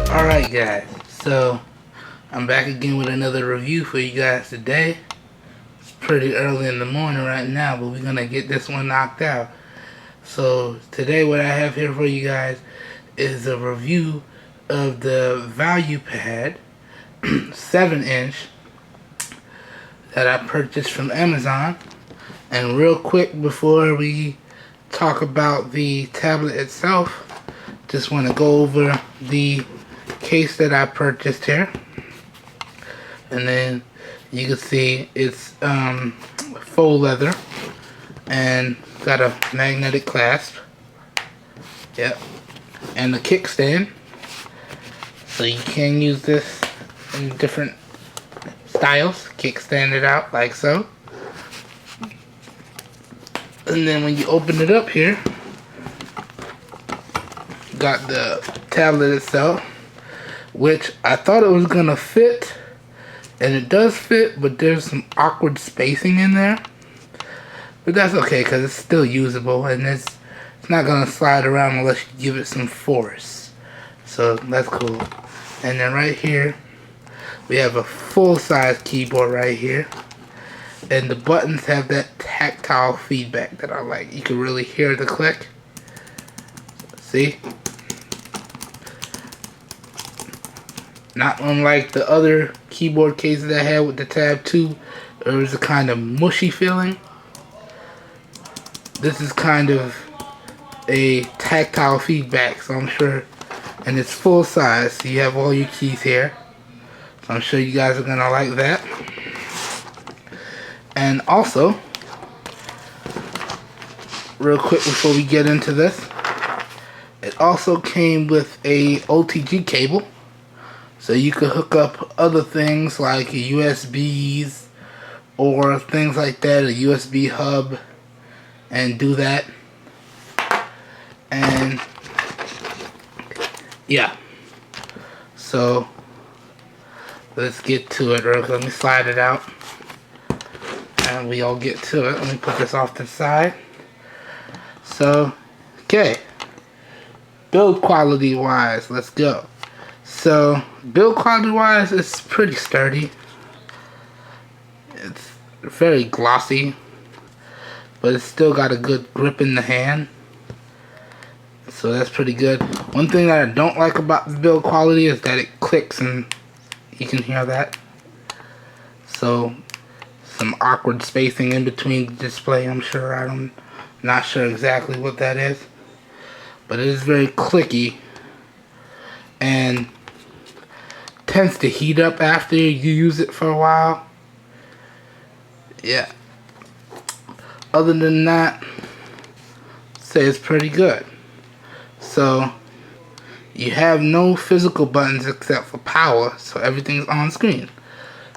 Alright guys, so I'm back again with another review for you guys today. It's pretty early in the morning right now, but we're gonna get this one knocked out. So today what I have here for you guys is a review of the ValuePad 7-inch that I purchased from Amazon. And real quick before we talk about the tablet itself, just want to go over the case that I purchased here, and then you can see it's faux leather and got a magnetic clasp, yep, and a kickstand, so you can use this in different styles. Kickstand it out like so, and then when you open it up here, got the tablet itself, which I thought it was gonna fit, and it does fit, but there's some awkward spacing in there, but that's okay because it's still usable, and it's not gonna slide around unless you give it some force, so that's cool. And then right here we have a full-size keyboard right here, and the buttons have that tactile feedback that I like. You can really hear the click. See? Not unlike the other keyboard cases I had with the Tab 2, there was a kind of mushy feeling. This is kind of a tactile feedback, so I'm sure, and it's full size, so you have all your keys here. So I'm sure you guys are gonna like that. And also, real quick before we get into this, it also came with a OTG cable. So you could hook up other things like USBs or things like that, a USB hub, and do that. And yeah, so let's get to it. Let me slide it out and we all get to it. Let me put this off to the side. So, okay, build quality wise, let's go. So, build quality wise, it's pretty sturdy. It's very glossy, but it's still got a good grip in the hand. So that's pretty good. One thing that I don't like about the build quality is that it clicks, and you can hear that. So, some awkward spacing in between the display, I'm sure. I'm not sure exactly what that is. But it is very clicky, and tends to heat up after you use it for a while. Yeah. Other than that, I'd say it's pretty good. So you have no physical buttons except for power, so everything's on screen.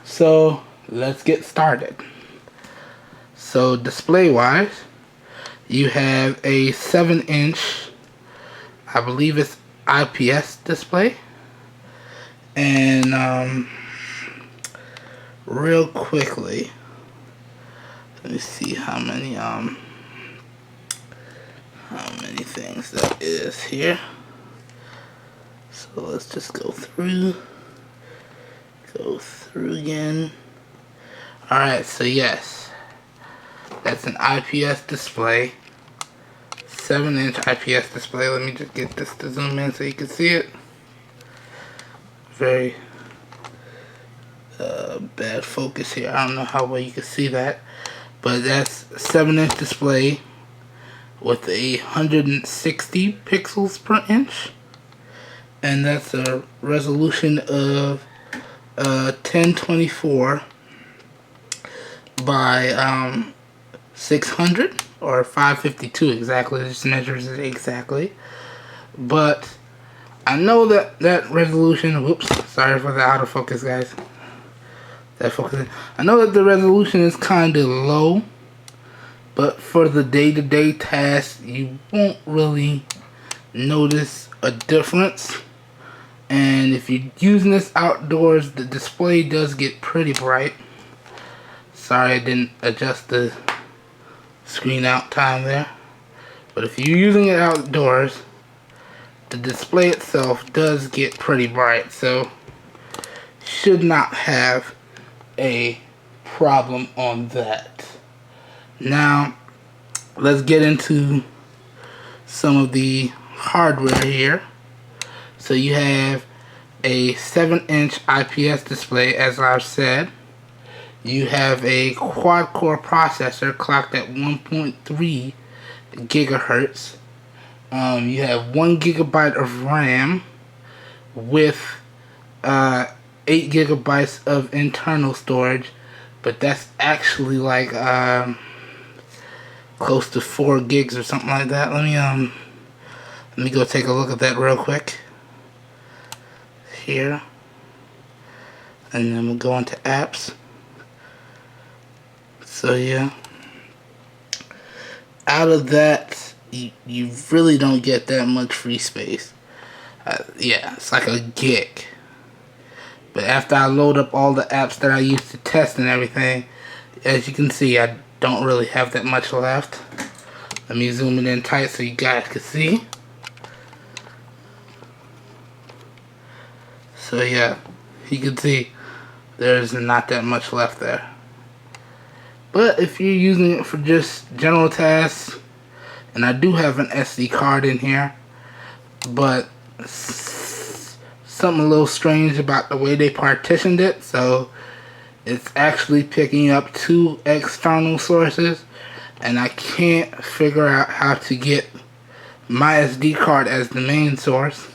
So let's get started. So display wise, you have a 7-inch, I believe it's IPS display. And real quickly, let me see how many things that is here. So let's just go through again. Alright, so yes, that's an IPS display, 7-inch IPS display. Let me just get this to zoom in so you can see it. Very bad focus here. I don't know how well you can see that, but that's a 7-inch display with 160 pixels per inch, and that's a resolution of 1024 by 600 or 552 exactly. This measures it exactly, but I know that resolution, whoops, sorry for the out of focus, guys. That focus. I know that the resolution is kind of low, but for the day-to-day tasks, you won't really notice a difference. And if you're using this outdoors, the display does get pretty bright. Sorry I didn't adjust the screen out time there. But if you're using it outdoors, the display itself does get pretty bright, so should not have a problem on that. Now let's get into some of the hardware here. So you have a 7-inch IPS display, as I've said. You have a quad-core processor clocked at 1.3 gigahertz. You have 1 gigabyte of RAM with 8 gigabytes of internal storage, but that's actually like close to 4 gigs or something like that. Let me go take a look at that real quick here, and then we'll go into apps. So yeah, out of that, you really don't get that much free space. Yeah, it's like a gig. But after I load up all the apps that I used to test and everything, as you can see, I don't really have that much left. Let me zoom it in tight so you guys can see. So yeah, you can see there's not that much left there. But if you're using it for just general tasks, and I do have an SD card in here, but something a little strange about the way they partitioned it, so it's actually picking up 2 external sources, and I can't figure out how to get my SD card as the main source,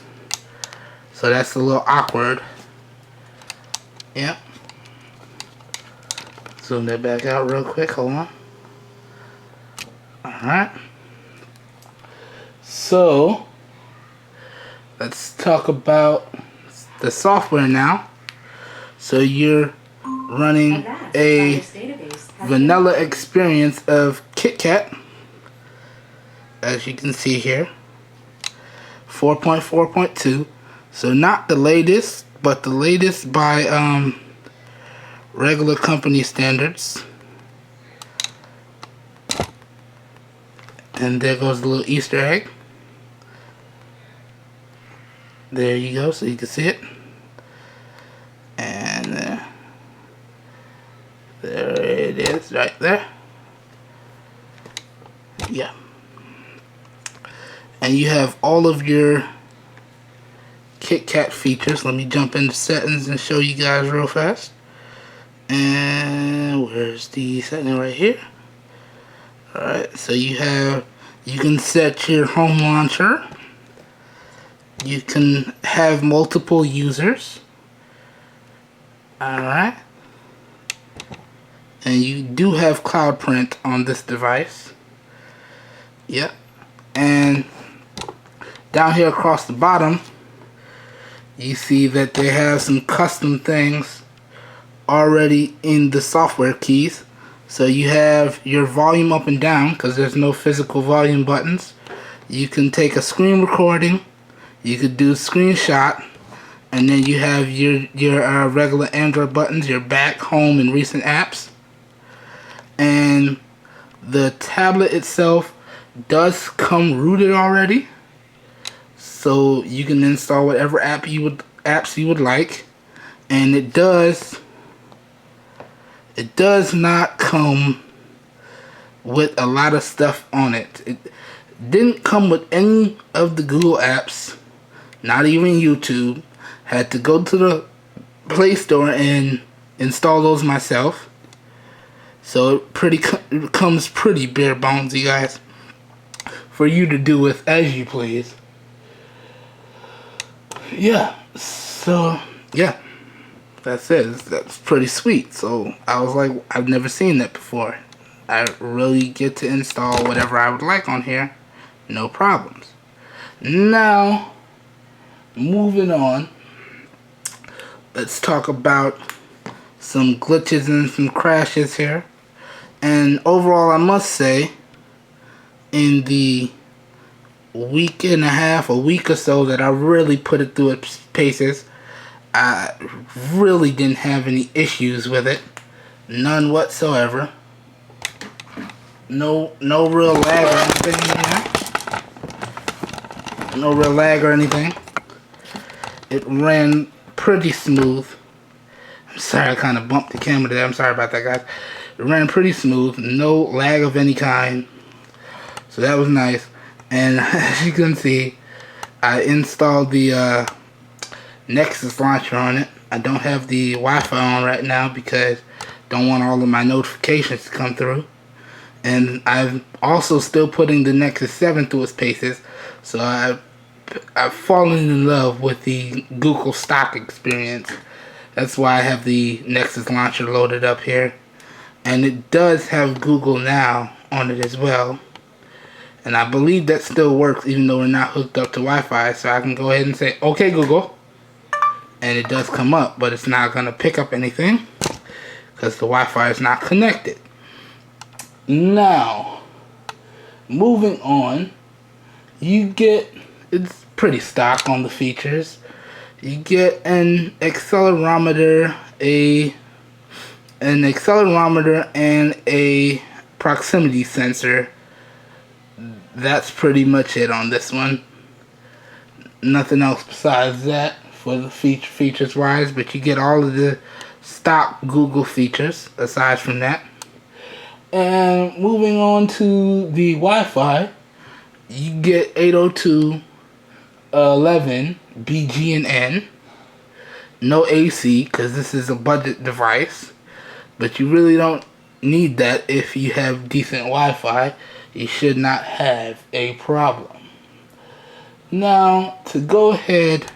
so that's a little awkward. Yep. Zoom that back out real quick, hold on. Alright. So let's talk about the software now. So you're running a vanilla experience of KitKat, as you can see here, 4.4.2. So not the latest, but the latest by regular company standards. And there goes the little Easter egg. There you go, so you can see it. And there it is, right there. Yeah. And you have all of your KitKat features. Let me jump into settings and show you guys real fast. And where's the setting? Right here. Alright, so you can set your home launcher. You can have multiple users. Alright. And you do have Cloud Print on this device. Yep. And down here across the bottom, you see that they have some custom things already in the software keys. So you have your volume up and down, because there's no physical volume buttons. You can take a screen recording. You could do screenshot, and then you have your regular Android buttons, your back, home, and recent apps. And the tablet itself does come rooted already, so you can install whatever apps you would like. And it does not come with a lot of stuff on it. It didn't come with any of the Google apps, not even YouTube. Had to go to the Play Store and install those myself. So it comes pretty bare bones, you guys, for you to do with as you please. Yeah, so yeah, that's it. That's pretty sweet. So I was like, I've never seen that before. I really get to install whatever I would like on here, no problems. Now, moving on, let's talk about some glitches and some crashes here. And overall, I must say, in the week and a half, a week or so that I really put it through its paces, I really didn't have any issues with it. None whatsoever. No real lag or anything here. no real lag or anything. It ran pretty smooth. I'm sorry I kind of bumped the camera there. I'm sorry about that, guys. It ran pretty smooth. No lag of any kind. So that was nice. And as you can see, I installed the Nexus launcher on it. I don't have the Wi-Fi on right now because I don't want all of my notifications to come through. And I'm also still putting the Nexus 7 through its paces. So I've fallen in love with the Google stock experience. That's why I have the Nexus launcher loaded up here. And it does have Google Now on it as well. And I believe that still works even though we're not hooked up to Wi-Fi. So I can go ahead and say, okay Google. And it does come up, but it's not going to pick up anything because the Wi-Fi is not connected. Now, moving on, you get, it's pretty stock on the features. You get an accelerometer, and a proximity sensor. That's pretty much it on this one. Nothing else besides that for the features wise, but you get all of the stock Google features aside from that. And moving on to the Wi-Fi, you get 802.11 BG and N. No AC because this is a budget device, but you really don't need that if you have decent Wi-Fi. You should not have a problem. Now, to go ahead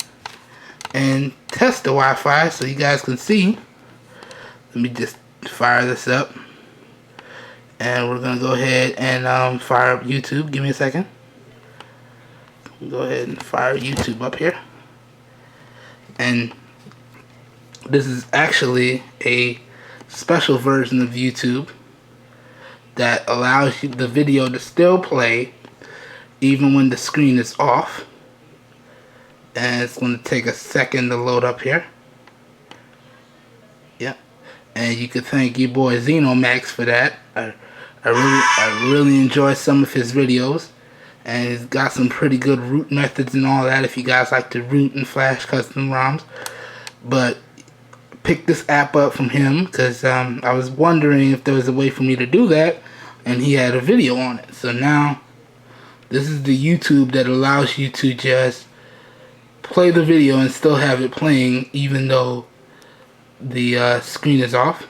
and test the Wi-Fi so you guys can see, let me just fire this up. And we're going to go ahead and fire up YouTube. Give me a second. Go ahead and fire YouTube up here. And this is actually a special version of YouTube that allows you the video to still play even when the screen is off. And it's going to take a second to load up here. Yep. And you could thank your boy Xenomax for that. I really enjoy some of his videos. And he's got some pretty good root methods and all that if you guys like to root and flash custom ROMs. But pick this app up from him because I was wondering if there was a way for me to do that, and he had a video on it. So now this is the YouTube that allows you to just play the video and still have it playing even though the screen is off.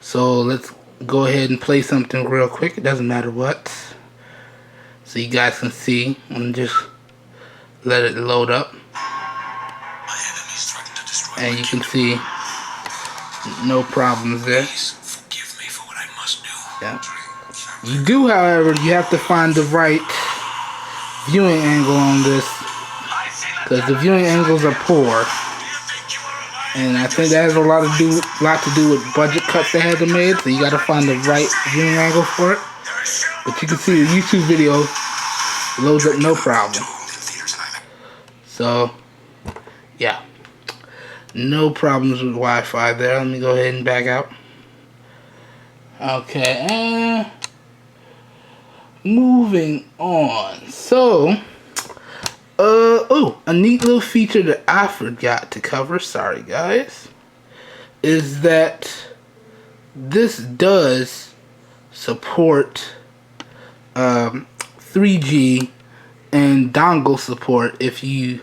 So let's go ahead and play something real quick. It doesn't matter what, so you guys can see. And just let it load up, and you can see no problems there. Yeah. You do, however, you have to find the right viewing angle on this because the viewing angles are poor. And I think that has a lot to do with budget cuts they had to make. So you got to find the right viewing angle for it. But you can see the YouTube video loads up no problem. So yeah, no problems with Wi-Fi there. Let me go ahead and back out. Okay, and moving on. So a neat little feature that I forgot to cover, sorry guys, is that this does support 3G and dongle support if you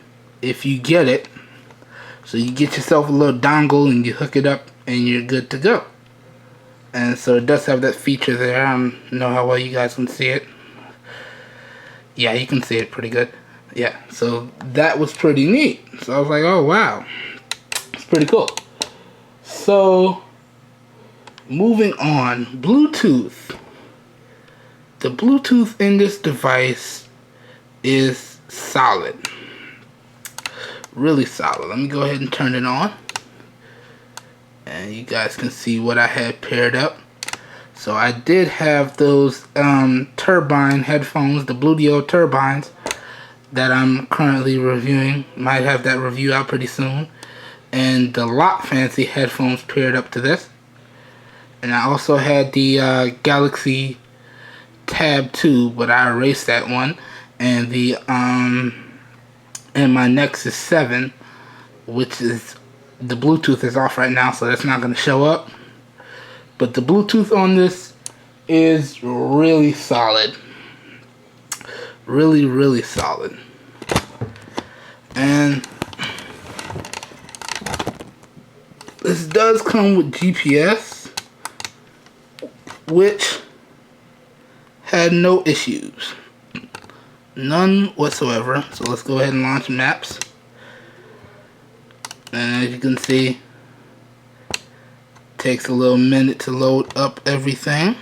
get it. So you get yourself a little dongle and you hook it up and you're good to go. And so it does have that feature there. I don't know how well you guys can see it. Yeah, you can see it pretty good. Yeah, so that was pretty neat. So I was like, oh wow, it's pretty cool. So moving on, Bluetooth. The Bluetooth in this device is solid, really solid. Let me go ahead and turn it on, and you guys can see what I had paired up. So I did have those turbine headphones, the Bluetooth turbines, that I'm currently reviewing. Might have that review out pretty soon. And the Lock Fancy headphones paired up to this. And I also had the Galaxy Tab 2, but I erased that one. and my Nexus 7, which is the Bluetooth is off right now, so that's not going to show up. But the Bluetooth on this is really solid. Really, really solid. And this does come with GPS, which had no issues. None whatsoever. So let's go ahead and launch maps. And as you can see, it takes a little minute to load up everything.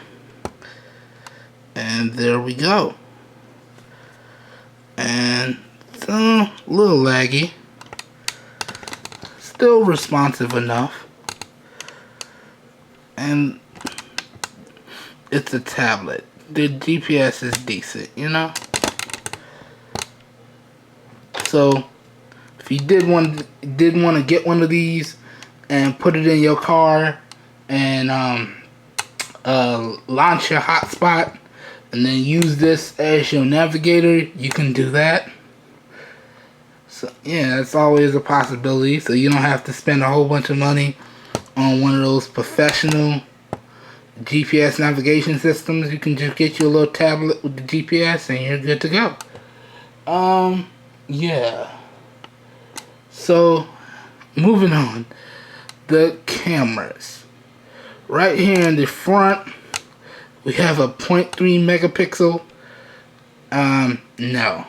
And there we go. And it's a little laggy. Still responsive enough. And it's a tablet. The GPS is decent, you know? So if you did want to get one of these and put it in your car and launch your hotspot and then use this as your navigator, you can do that. So yeah, that's always a possibility. So you don't have to spend a whole bunch of money on one of those professional GPS navigation systems. You can just get you a little tablet with the GPS and you're good to go. Yeah. So, moving on. The cameras. Right here in the front, we have a 0.3 megapixel. No.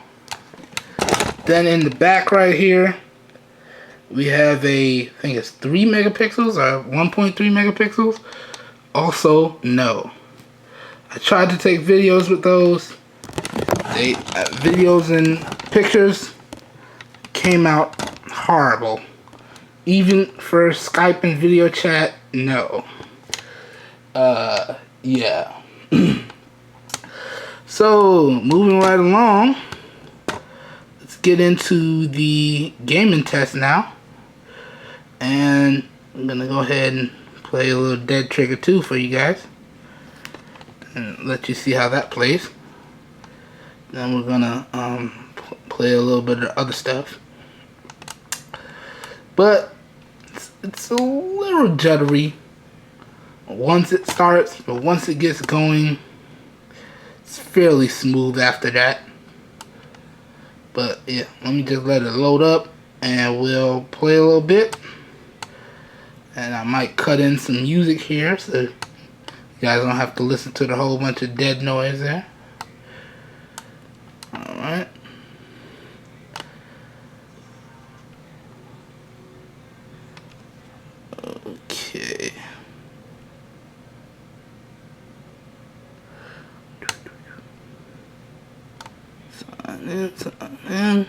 Then in the back right here, we have I think it's 3 megapixels or 1.3 megapixels. Also, no. I tried to take videos with those. Videos and pictures came out horrible. Even for Skype and video chat, no. Yeah. So, moving right along, let's get into the gaming test now. And I'm gonna go ahead and play a little Dead Trigger 2 for you guys. And let you see how that plays. Then we're gonna play a little bit of other stuff. But it's a little jittery once it starts, but once it gets going, it's fairly smooth after that. But yeah, let me just let it load up and we'll play a little bit. And I might cut in some music here so you guys don't have to listen to the whole bunch of dead noise there. Alright. Okay. Sign in.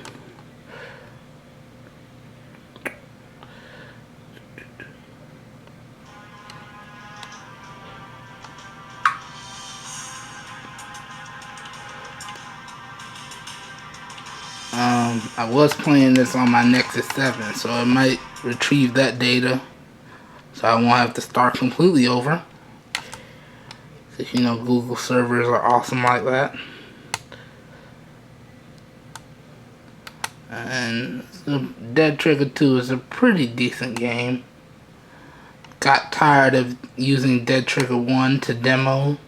I was playing this on my Nexus 7, so it might retrieve that data, so I won't have to start completely over. Because, you know, Google servers are awesome like that. And Dead Trigger 2 is a pretty decent game. Got tired of using Dead Trigger 1 to demo,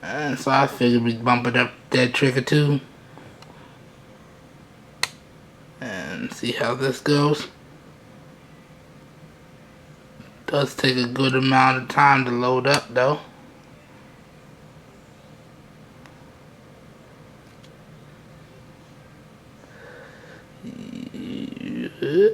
and so I figured we'd bump it up Dead Trigger 2 and see how this goes. Does take a good amount of time to load up though. Yeah.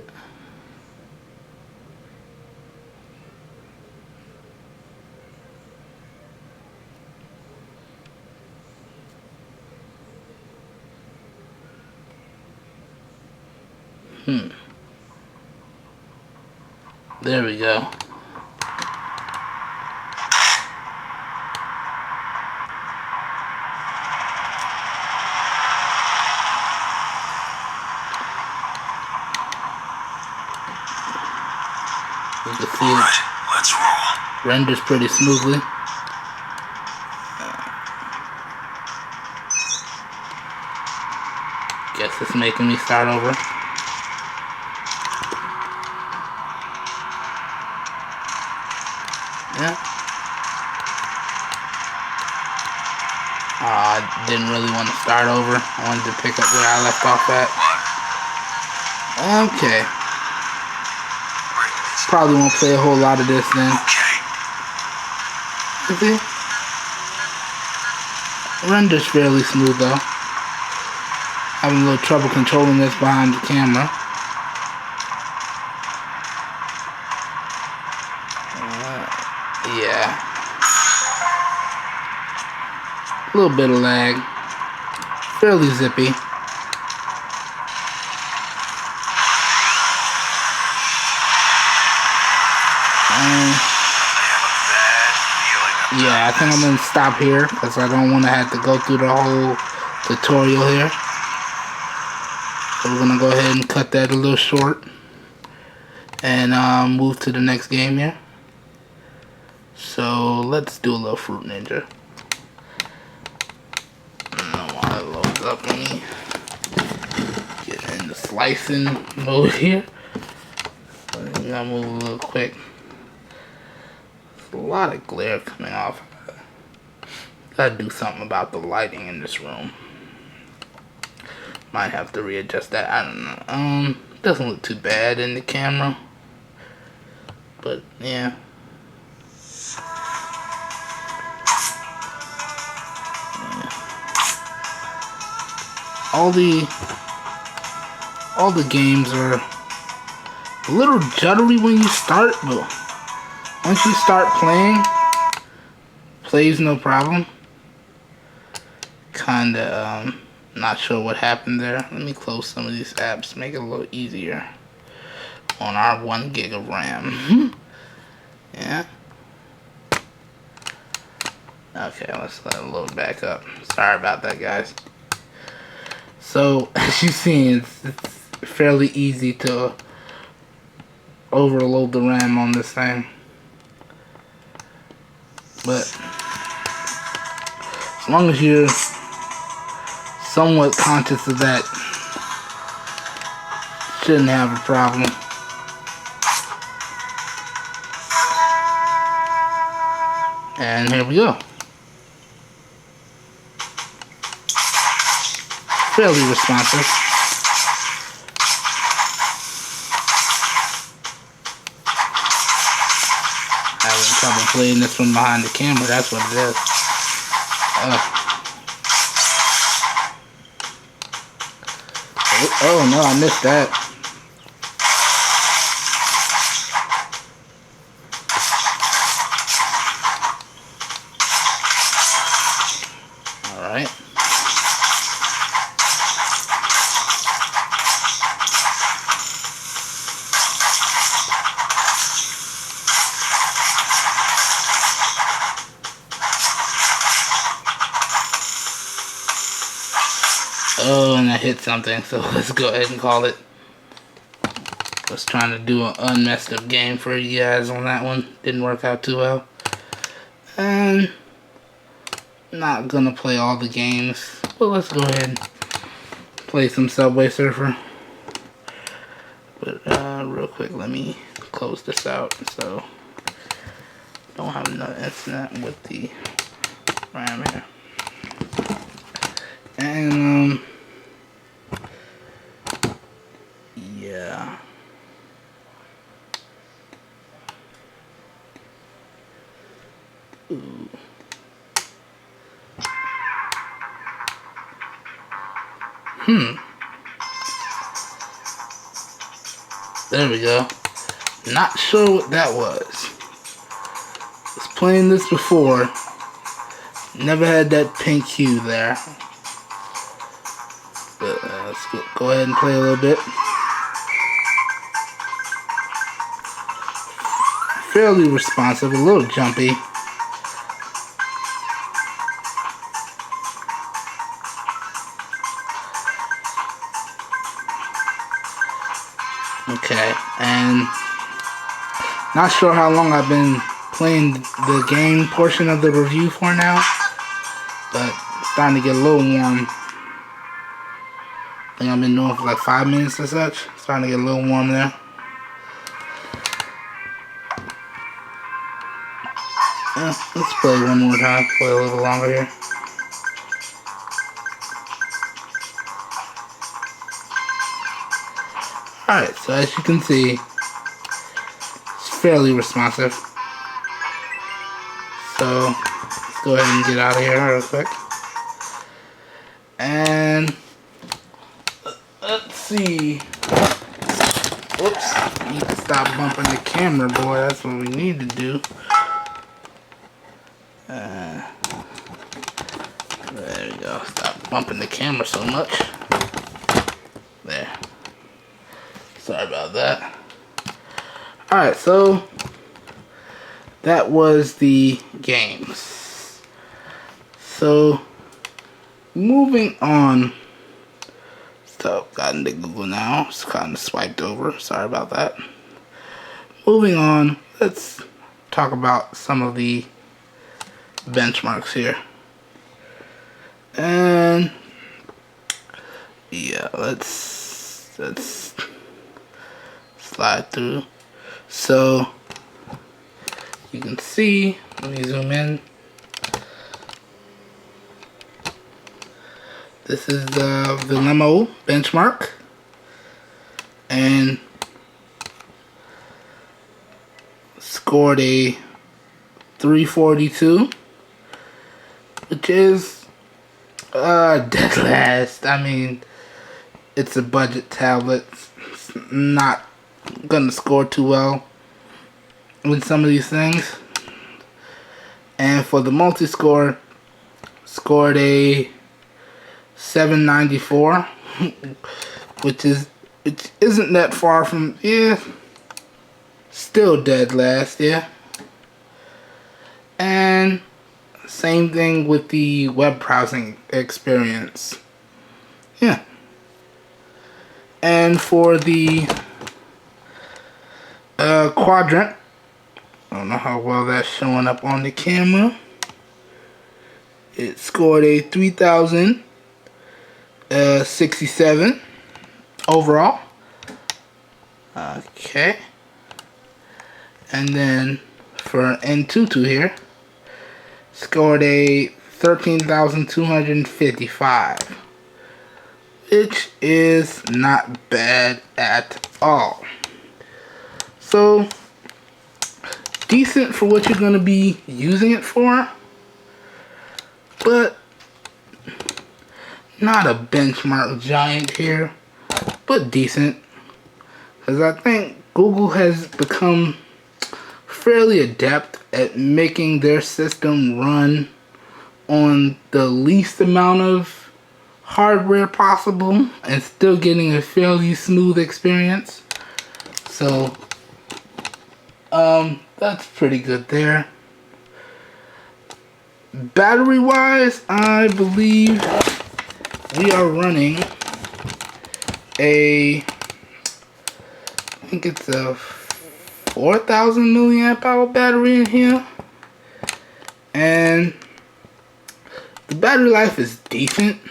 There we go. You can see it let's roll. renders pretty smoothly. making me start over. Yeah. I didn't really want to start over. I wanted to pick up where I left off at. Okay. Probably won't play a whole lot of this then. Okay. Renders fairly smooth though. Having a little trouble controlling this behind the camera. Yeah. A little bit of lag. Fairly zippy. Yeah, I think I'm going to stop here because I don't want to have to go through the whole tutorial here. So we're going to go ahead and cut that a little short and move to the next game here. So let's do a little Fruit Ninja. While it loads up, let me get in the slicing mode here. I'm going to move a little quick. A lot of glare coming off. Gotta do something about the lighting in this room. Might have to readjust that. I don't know. Doesn't look too bad in the camera, but yeah. All the games are a little juddery when you start, but once you start playing, plays no problem. Kinda not sure what happened there. Let me close some of these apps, make it a little easier on our 1 gig of RAM. Yeah. Okay, let's let it load back up. Sorry about that, guys. So, as you see, it's fairly easy to overload the RAM on this thing. But as long as you're somewhat conscious of that, shouldn't have a problem. And here we go. Fairly responsive. Having trouble playing this one behind the camera, that's what it is. Oh no, I missed that. Alright. Oh, and I hit something, so let's go ahead and call it. Was trying to do an unmessed up game for you guys on that one. Didn't work out too well. And not gonna play all the games, but let's go ahead and play some Subway Surfer. But real quick, let me close this out so don't have enough internet with the RAM here. And yeah. Ooh. There we go. Not sure what that was. Was playing this before. Never had that pink hue there. But let's go ahead and play a little bit. Fairly responsive, a little jumpy. Okay, and not sure how long I've been playing the game portion of the review for now, but it's starting to get a little warm. I think I've been doing for like 5 minutes or such. It's starting to get a little warm there. Let's play one more time. Play a little longer here. Alright, so as you can see, it's fairly responsive. So, let's go ahead and get out of here real quick. And, let's see. Whoops, need to stop bumping the camera, boy. That's what we need to do. There we go. Stop bumping the camera so much. There. Sorry about that. Alright, so that was the games. So moving on. So got into Google now. It's kind of swiped over. Sorry about that. Moving on, let's talk about some of the benchmarks here. And yeah, let's slide through. So you can see, let me zoom in. This is the ValuePad benchmark, and scored a 342, which is dead last. I mean, it's a budget tablet. It's not gonna score too well with some of these things. And for the multi-score, scored a 794, which isn't that far from, yeah, still dead last, yeah. And same thing with the web browsing experience, yeah. And for the quadrant, I don't know how well that's showing up on the camera. It scored a 3,067 overall. Okay. And then for N22 here, scored a 13,255, which is not bad at all. So decent for what you're going to be using it for, but not a benchmark giant here, but decent, because I think Google has become fairly adept at making their system run on the least amount of hardware possible and still getting a fairly smooth experience. So that's pretty good there. Battery wise, I believe we are running I think it's a 4,000 milliamp hour battery in here, and the battery life is decent.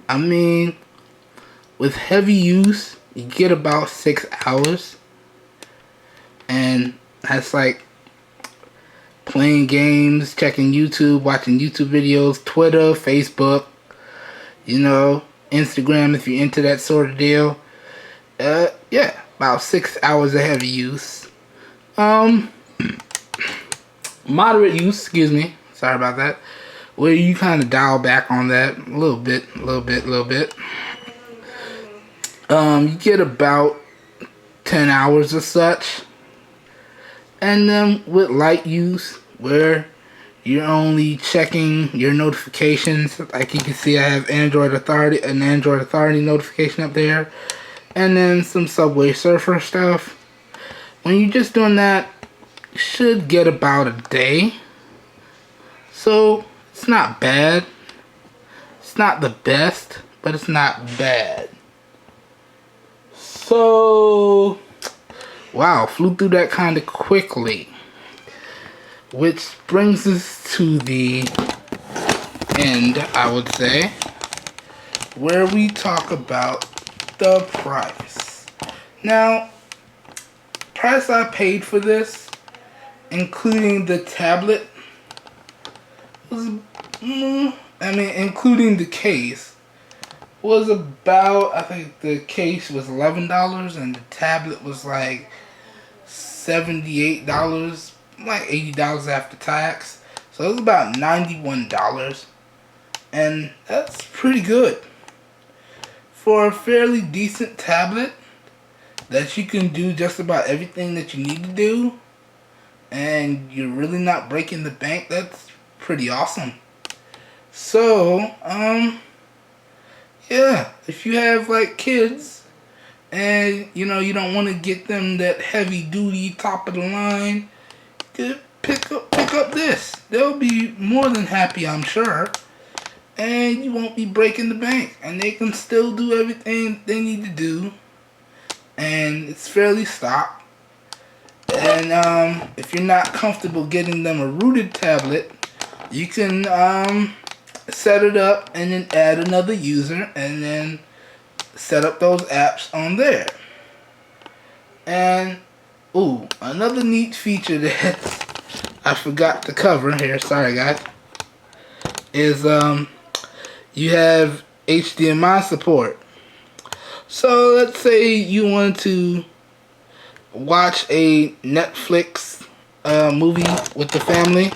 I mean, with heavy use, you get about 6 hours, and that's like playing games, checking YouTube, watching YouTube videos, Twitter, Facebook, you know, Instagram if you're into that sort of deal. Yeah, about 6 hours of heavy use. Moderate use, excuse me, sorry about that, where you kind of dial back on that a little bit. You get about 10 hours or such. And then with light use, where you're only checking your notifications, like you can see I have an Android Authority notification up there, and then some Subway Surfer stuff. When you're just doing that, you should get about a day. So it's not bad. It's not the best, but it's not bad. So wow, flew through that kind of quickly. Which brings us to the end, I would say. where we talk about the price. Now, price I paid for this, including the tablet, was, including the case, was about, I think the case was $11 and the tablet was like $78, like $80 after tax. So it was about $91. And that's pretty good for a fairly decent tablet that you can do just about everything that you need to do, and you're really not breaking the bank. That's pretty awesome. So, yeah, if you have like kids and you don't want to get them that heavy duty top of the line, you could pick up this. They'll be more than happy, I'm sure. And you won't be breaking the bank, and they can still do everything they need to do, and it's fairly stocked. And if you're not comfortable getting them a rooted tablet, you can set it up and then add another user and then set up those apps on there. And another neat feature that I forgot to cover here, sorry guys, is you have HDMI support. So let's say you want to watch a Netflix movie with the family,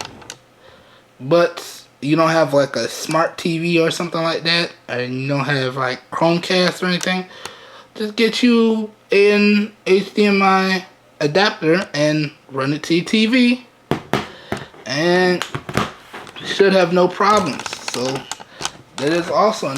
but you don't have like a smart TV or something like that, and you don't have like Chromecast or anything. Just get you an HDMI adapter and run it to your TV, and should have no problems. So that is also